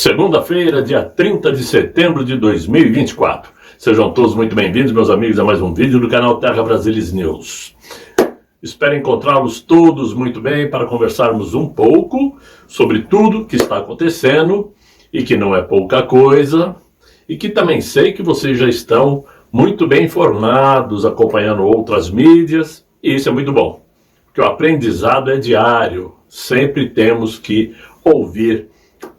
Segunda-feira, dia 30 de setembro de 2024. Sejam todos muito bem-vindos, meus amigos, a mais um vídeo do canal Terra Brasilis News. Espero encontrá-los todos muito bem para conversarmos um pouco sobre tudo que está acontecendo e que não é pouca coisa, e que também sei que vocês já estão muito bem informados, acompanhando outras mídias, e isso é muito bom, porque o aprendizado é diário, sempre temos que ouvir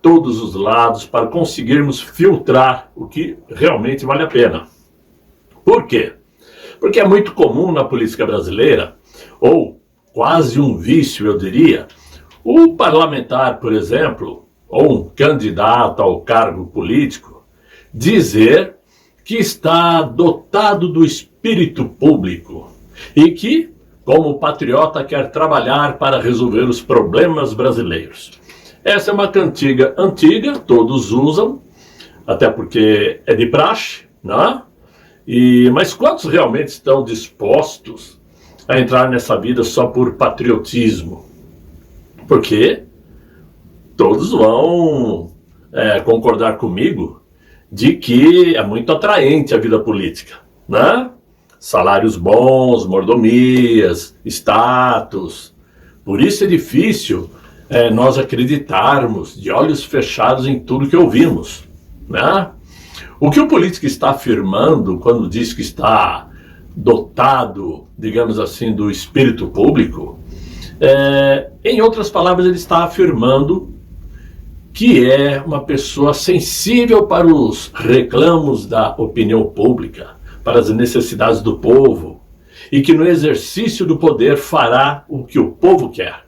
todos os lados para conseguirmos filtrar o que realmente vale a pena. Por quê? Porque é muito comum na política brasileira, ou quase um vício, eu diria, o parlamentar, por exemplo, ou um candidato ao cargo político, dizer que está dotado do espírito público e que, como patriota, quer trabalhar para resolver os problemas brasileiros. Essa é uma cantiga antiga, todos usam, até porque é de praxe, né? Mas quantos realmente estão dispostos a entrar nessa vida só por patriotismo? Porque todos vão concordar comigo de que é muito atraente a vida política, né? Salários bons, mordomias, status. Por isso é difícil nós acreditarmos de olhos fechados em tudo que ouvimos, né? O que o político está afirmando quando diz que está dotado, digamos assim, do espírito público, em outras palavras, ele está afirmando que é uma pessoa sensível para os reclamos da opinião pública, para as necessidades do povo, e que no exercício do poder fará o que o povo quer.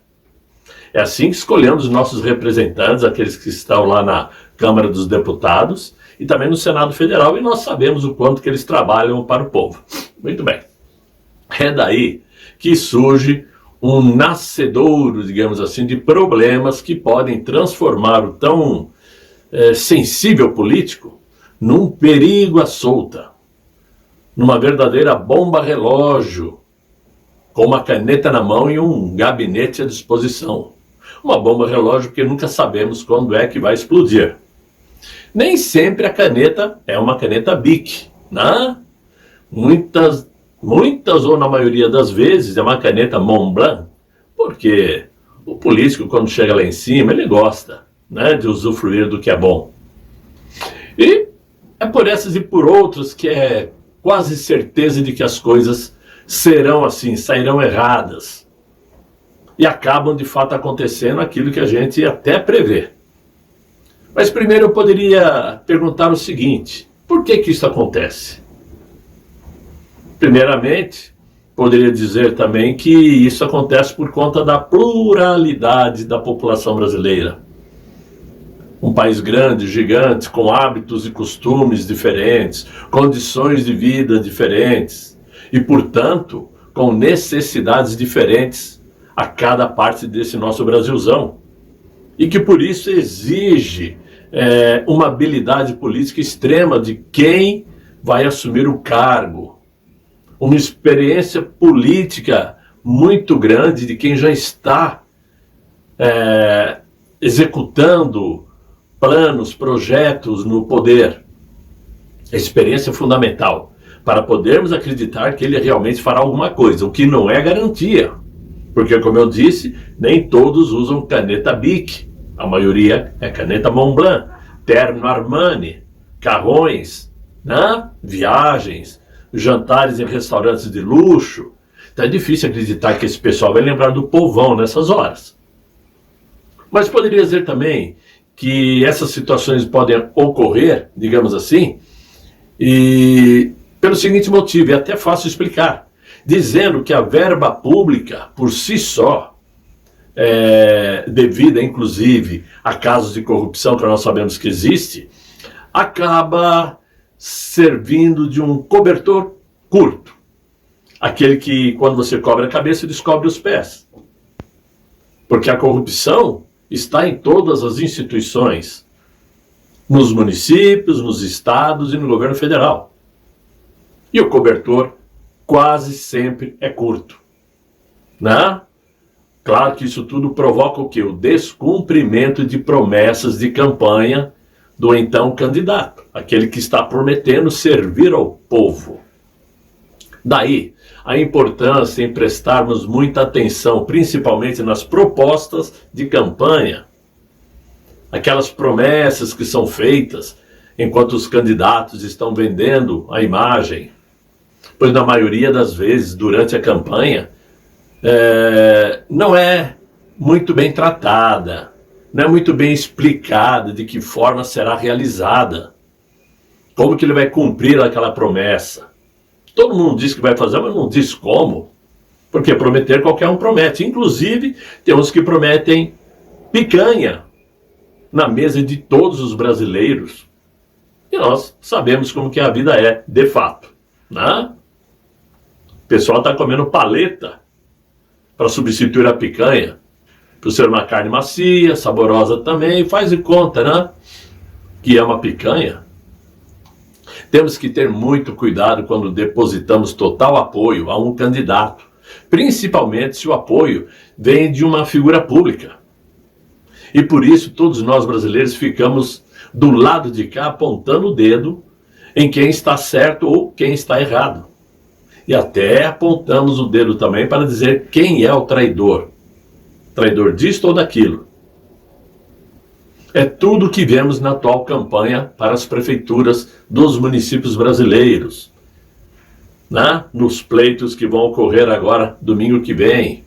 É assim que escolhemos os nossos representantes, aqueles que estão lá na Câmara dos Deputados e também no Senado Federal, e nós sabemos o quanto que eles trabalham para o povo. Muito bem. É daí que surge um nascedouro, digamos assim, de problemas que podem transformar o tão sensível político num perigo à solta, numa verdadeira bomba relógio, com uma caneta na mão e um gabinete à disposição. Uma bomba relógio que nunca sabemos quando é que vai explodir. Nem sempre a caneta é uma caneta Bic, né? Muitas ou na maioria das vezes é uma caneta Montblanc, porque o político, quando chega lá em cima, ele gosta, né, de usufruir do que é bom. E é por essas e por outras que é quase certeza de que as coisas serão assim, sairão erradas. E acabam de fato acontecendo aquilo que a gente até prevê. Mas primeiro eu poderia perguntar o seguinte: por que isso acontece? Primeiramente, poderia dizer também que isso acontece por conta da pluralidade da população brasileira. Um país grande, gigante, com hábitos e costumes diferentes, condições de vida diferentes e, portanto, com necessidades diferentes a cada parte desse nosso Brasilzão. E que por isso exige uma habilidade política extrema de quem vai assumir o cargo. Uma experiência política muito grande de quem já está executando planos, projetos no poder. A experiência é fundamental para podermos acreditar que ele realmente fará alguma coisa, o que não é garantia. Porque, como eu disse, nem todos usam caneta Bic. A maioria é caneta Montblanc, terno Armani, carrões, né? Viagens, jantares em restaurantes de luxo. Então é difícil acreditar que esse pessoal vai lembrar do povão nessas horas. Mas poderia dizer também que essas situações podem ocorrer, digamos assim, e pelo seguinte motivo, é até fácil explicar, dizendo que a verba pública, por si só, devida inclusive a casos de corrupção que nós sabemos que existe, acaba servindo de um cobertor curto. Aquele que, quando você cobre a cabeça, descobre os pés. Porque a corrupção está em todas as instituições, nos municípios, nos estados e no governo federal. E o cobertor quase sempre é curto, né? Claro que isso tudo provoca o quê? O descumprimento de promessas de campanha do então candidato, aquele que está prometendo servir ao povo. Daí a importância em prestarmos muita atenção, principalmente nas propostas de campanha, aquelas promessas que são feitas enquanto os candidatos estão vendendo a imagem, pois na maioria das vezes durante a campanha não é muito bem tratada, não é muito bem explicada de que forma será realizada, como que ele vai cumprir aquela promessa. Todo mundo diz que vai fazer, mas não diz como, porque prometer qualquer um promete. Inclusive, temos que prometem picanha na mesa de todos os brasileiros. E nós sabemos como que a vida é, de fato, né? O pessoal está comendo paleta para substituir a picanha, por ser uma carne macia, saborosa também, faz de conta, né? Que é uma picanha. Temos que ter muito cuidado quando depositamos total apoio a um candidato, principalmente se o apoio vem de uma figura pública. E por isso todos nós brasileiros ficamos do lado de cá apontando o dedo em quem está certo ou quem está errado. E até apontamos o dedo também para dizer quem é o traidor. Traidor disto ou daquilo. É tudo o que vemos na atual campanha para as prefeituras dos municípios brasileiros, né? Nos pleitos que vão ocorrer agora, domingo que vem,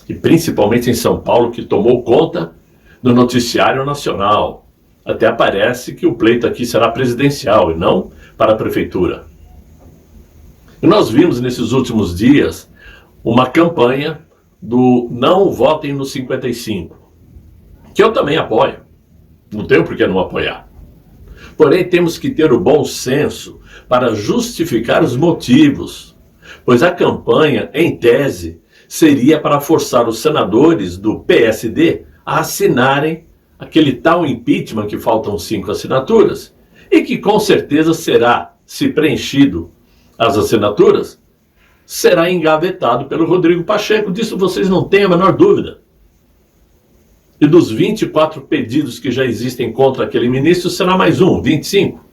e principalmente em São Paulo, que tomou conta do noticiário nacional. Até parece que o pleito aqui será presidencial e não para a prefeitura. E nós vimos nesses últimos dias uma campanha do não votem no 55, que eu também apoio. Não tenho por que não apoiar. Porém, temos que ter o bom senso para justificar os motivos, pois a campanha, em tese, seria para forçar os senadores do PSD a assinarem aquele tal impeachment que faltam 5 assinaturas, e que com certeza será, se preenchido as assinaturas, será engavetado pelo Rodrigo Pacheco. Disso vocês não têm a menor dúvida. E dos 24 pedidos que já existem contra aquele ministro, será mais um, 25.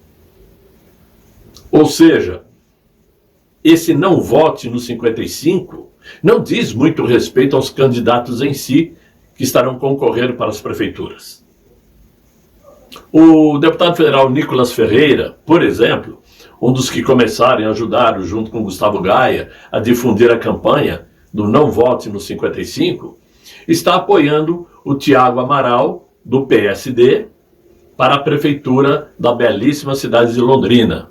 Ou seja, esse não vote no 55 não diz muito respeito aos candidatos em si que estarão concorrendo para as prefeituras. O deputado federal Nicolas Ferreira, por exemplo, um dos que começaram a ajudar, junto com Gustavo Gaia, a difundir a campanha do não vote no 55, está apoiando o Thiago Amaral, do PSD, para a prefeitura da belíssima cidade de Londrina.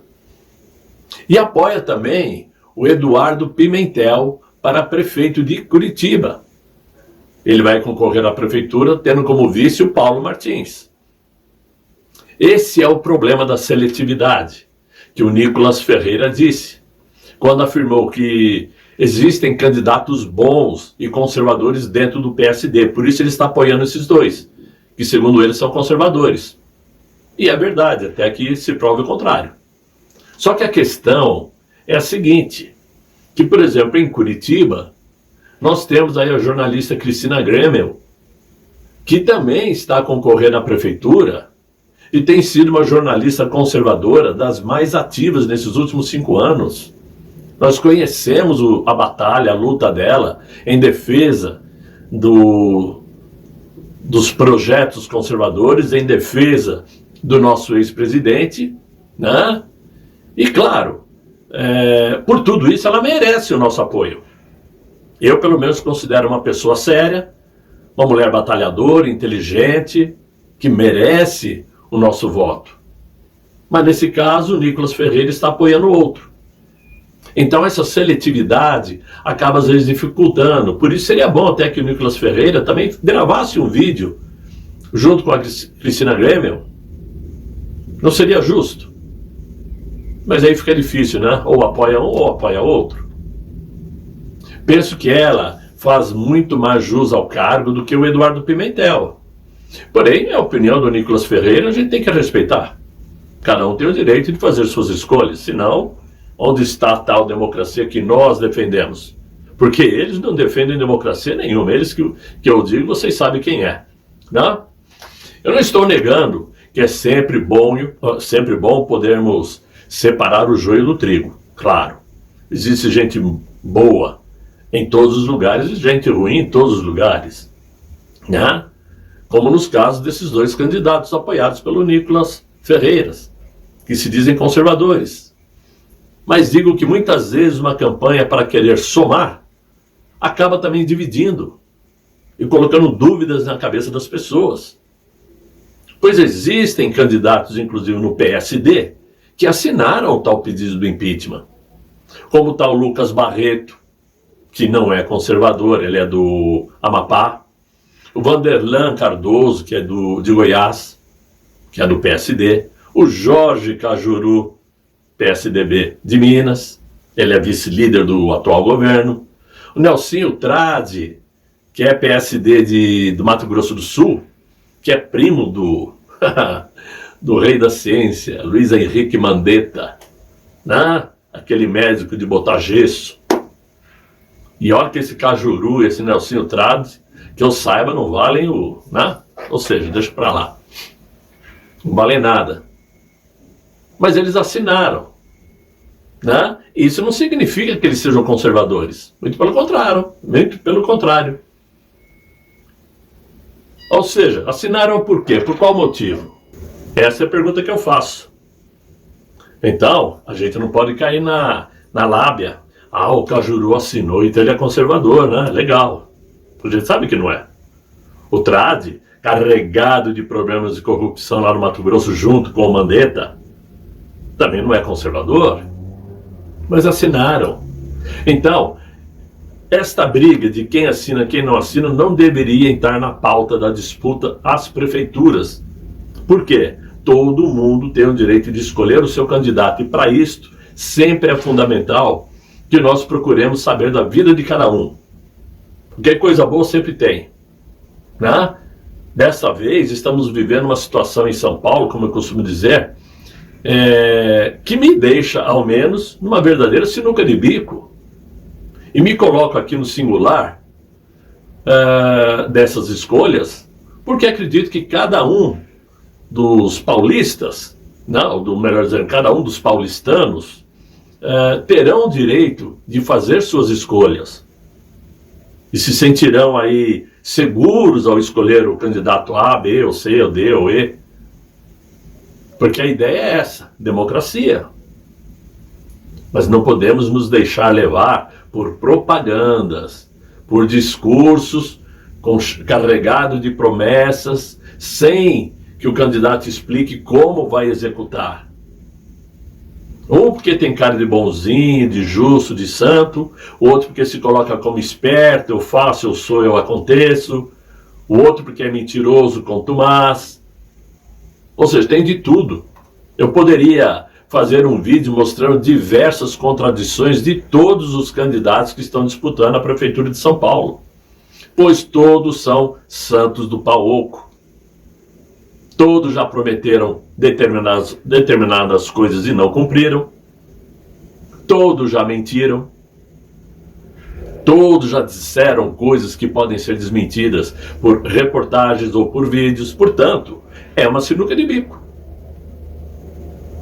E apoia também o Eduardo Pimentel para prefeito de Curitiba. Ele vai concorrer à prefeitura tendo como vice o Paulo Martins. Esse é o problema da seletividade, que o Nicolas Ferreira disse, quando afirmou que existem candidatos bons e conservadores dentro do PSD, por isso ele está apoiando esses dois, que segundo ele são conservadores. E é verdade, até que se prove o contrário. Só que a questão é a seguinte, que por exemplo em Curitiba, nós temos aí a jornalista Cristina Gremel, que também está concorrendo à prefeitura e tem sido uma jornalista conservadora das mais ativas nesses últimos 5 anos. Nós conhecemos a batalha, a luta dela em defesa dos projetos conservadores, em defesa do nosso ex-presidente, né? E claro, por tudo isso ela merece o nosso apoio. Eu pelo menos considero uma pessoa séria, uma mulher batalhadora, inteligente, que merece o nosso voto. Mas nesse caso o Nicolas Ferreira está apoiando o outro. Então essa seletividade acaba às vezes dificultando. Por isso seria bom até que o Nicolas Ferreira também gravasse um vídeo junto com a Cristina Gremel. Não seria justo. Mas aí fica difícil, né? Ou apoia um ou apoia outro. Penso que ela faz muito mais jus ao cargo do que o Eduardo Pimentel. Porém, a opinião do Nicolas Ferreira a gente tem que respeitar. Cada um tem o direito de fazer suas escolhas, senão onde está a tal democracia que nós defendemos? Porque eles não defendem democracia nenhuma. Eles que eu digo, vocês sabem quem é. Não? Eu não estou negando que é sempre bom podermos separar o joio do trigo. Claro, existe gente boa em todos os lugares e gente ruim em todos os lugares, né? Como nos casos desses dois candidatos apoiados pelo Nicolas Ferreiras, que se dizem conservadores. Mas digo que muitas vezes uma campanha para querer somar acaba também dividindo e colocando dúvidas na cabeça das pessoas. Pois existem candidatos, inclusive no PSD, que assinaram o tal pedido do impeachment. Como o tal Lucas Barreto, que não é conservador, ele é do Amapá. O Vanderlan Cardoso, que é de Goiás, que é do PSD. O Jorge Cajuru, PSDB de Minas, ele é vice-líder do atual governo. O Nelsinho Trade, que é PSD do Mato Grosso do Sul, que é primo do rei da ciência, Luiz Henrique Mandetta, né? Aquele médico de botar gesso. E olha que esse Cajuru, esse Nelsinho Trade, que eu saiba, não valem né? Ou seja, deixa pra lá. Não valem nada. Mas eles assinaram, né? Isso não significa que eles sejam conservadores. Muito pelo contrário. Muito pelo contrário. Ou seja, assinaram por quê? Por qual motivo? Essa é a pergunta que eu faço. Então, a gente não pode cair na lábia. Ah, o Cajuru assinou, então ele é conservador, né? Legal. A gente sabe que não é. O Trade, carregado de problemas de corrupção lá no Mato Grosso, junto com o Mandetta, também não é conservador. Mas assinaram. Então, esta briga de quem assina e quem não assina não deveria entrar na pauta da disputa às prefeituras. Por quê? Todo mundo tem o direito de escolher o seu candidato. E para isto, sempre é fundamental que nós procuremos saber da vida de cada um. Porque coisa boa sempre tem, né? Dessa vez, estamos vivendo uma situação em São Paulo, como eu costumo dizer, que me deixa, ao menos, numa verdadeira sinuca de bico. E me coloco aqui no singular dessas escolhas, porque acredito que cada um dos paulistas, não, melhor dizendo, cada um dos paulistanos, terão o direito de fazer suas escolhas. E se sentirão aí seguros ao escolher o candidato A, B, ou C, ou D, ou E. Porque a ideia é essa, democracia. Mas não podemos nos deixar levar por propagandas, por discursos carregados de promessas, sem que o candidato explique como vai executar. Um porque tem cara de bonzinho, de justo, de santo. O outro porque se coloca como esperto, eu faço, eu sou, eu aconteço. O outro porque é mentiroso, contumaz. Ou seja, tem de tudo. Eu poderia fazer um vídeo mostrando diversas contradições de todos os candidatos que estão disputando a Prefeitura de São Paulo. Pois todos são santos do pau oco. Todos já prometeram determinadas coisas e não cumpriram. Todos já mentiram. Todos já disseram coisas que podem ser desmentidas por reportagens ou por vídeos. Portanto, é uma sinuca de bico.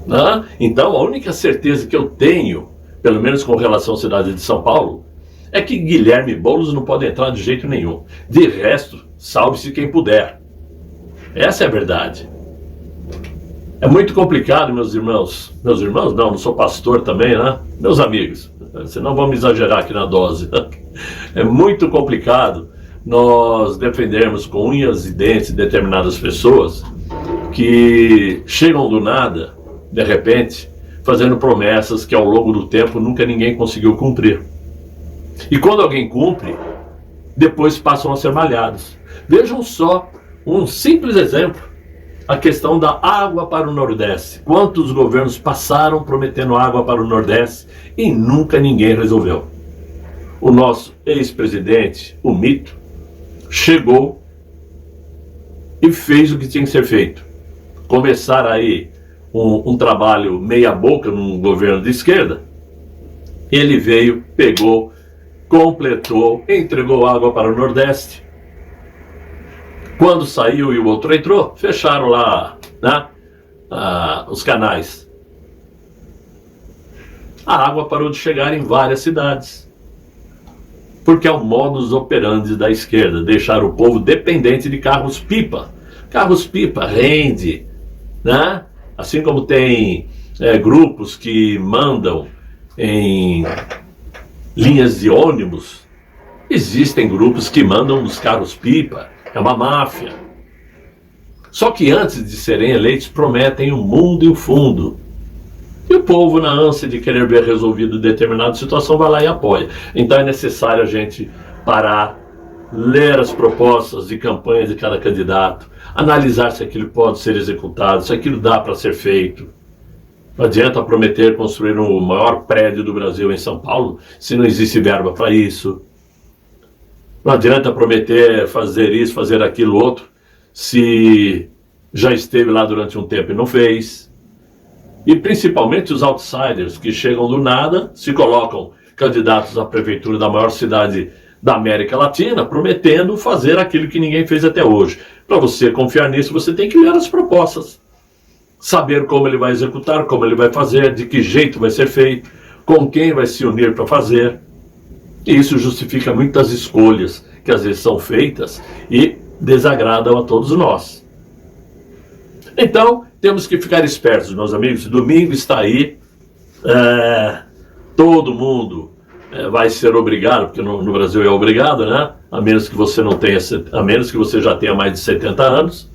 Né? Então, a única certeza que eu tenho, pelo menos com relação à cidade de São Paulo, é que Guilherme Boulos não pode entrar de jeito nenhum. De resto, salve-se quem puder. Essa é a verdade. É muito complicado, meus irmãos. Meus irmãos? Não sou pastor também, né? Meus amigos. Senão vamos exagerar aqui na dose. É muito complicado nós defendermos com unhas e dentes determinadas pessoas que chegam do nada, de repente, fazendo promessas que ao longo do tempo nunca ninguém conseguiu cumprir. E quando alguém cumpre, depois passam a ser malhados. Vejam só um simples exemplo, a questão da água para o Nordeste. Quantos governos passaram prometendo água para o Nordeste e nunca ninguém resolveu? O nosso ex-presidente, o mito, chegou e fez o que tinha que ser feito. Começar aí um trabalho meia boca num governo de esquerda. Ele veio, pegou, completou, entregou água para o Nordeste. Quando saiu e o outro entrou, fecharam lá né, os canais. A água parou de chegar em várias cidades. Porque é o modus operandi da esquerda, deixar o povo dependente de carros-pipa. Carros-pipa rende, né? Assim como tem grupos que mandam em linhas de ônibus, existem grupos que mandam nos carros-pipa. É uma máfia. Só que antes de serem eleitos, prometem o mundo e o fundo. E o povo, na ânsia de querer ver resolvido determinada situação, vai lá e apoia. Então é necessário a gente parar, ler as propostas de campanha de cada candidato, analisar se aquilo pode ser executado, se aquilo dá para ser feito. Não adianta prometer construir o maior prédio do Brasil em São Paulo se não existe verba para isso. Não adianta prometer fazer isso, fazer aquilo outro, se já esteve lá durante um tempo e não fez. E principalmente os outsiders que chegam do nada, se colocam candidatos à prefeitura da maior cidade da América Latina, prometendo fazer aquilo que ninguém fez até hoje. Para você confiar nisso, você tem que ler as propostas, saber como ele vai executar, como ele vai fazer, de que jeito vai ser feito, com quem vai se unir para fazer. E isso justifica muitas escolhas que às vezes são feitas e desagradam a todos nós. Então, temos que ficar espertos, meus amigos. Domingo está aí. Todo mundo vai ser obrigado, porque no Brasil é obrigado, né? A menos que você não tenha, a menos que você já tenha mais de 70 anos.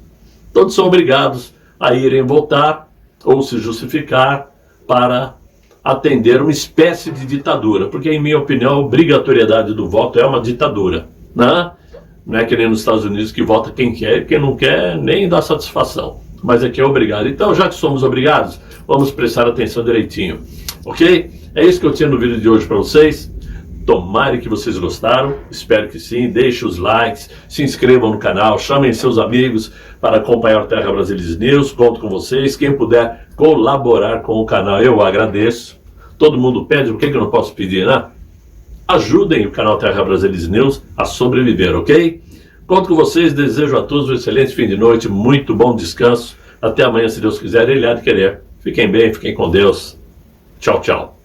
Todos são obrigados a irem votar ou se justificar para atender uma espécie de ditadura. Porque, em minha opinião, a obrigatoriedade do voto é uma ditadura, né? Não é que nem nos Estados Unidos que vota quem quer e quem não quer nem dá satisfação. Mas aqui é obrigado. Então, já que somos obrigados, vamos prestar atenção direitinho. Ok? É isso que eu tinha no vídeo de hoje para vocês. Tomara que vocês gostaram. Espero que sim. Deixem os likes, se inscrevam no canal, chamem seus amigos para acompanhar o Terra Brasilis News. Conto com vocês. Quem puder colaborar com o canal, eu agradeço. Todo mundo pede, por que eu não posso pedir, né? Ajudem o canal Terra Brasilis News a sobreviver, ok? Conto com vocês, desejo a todos um excelente fim de noite, muito bom descanso. Até amanhã, se Deus quiser, Ele há de querer. Fiquem bem, fiquem com Deus. Tchau, tchau.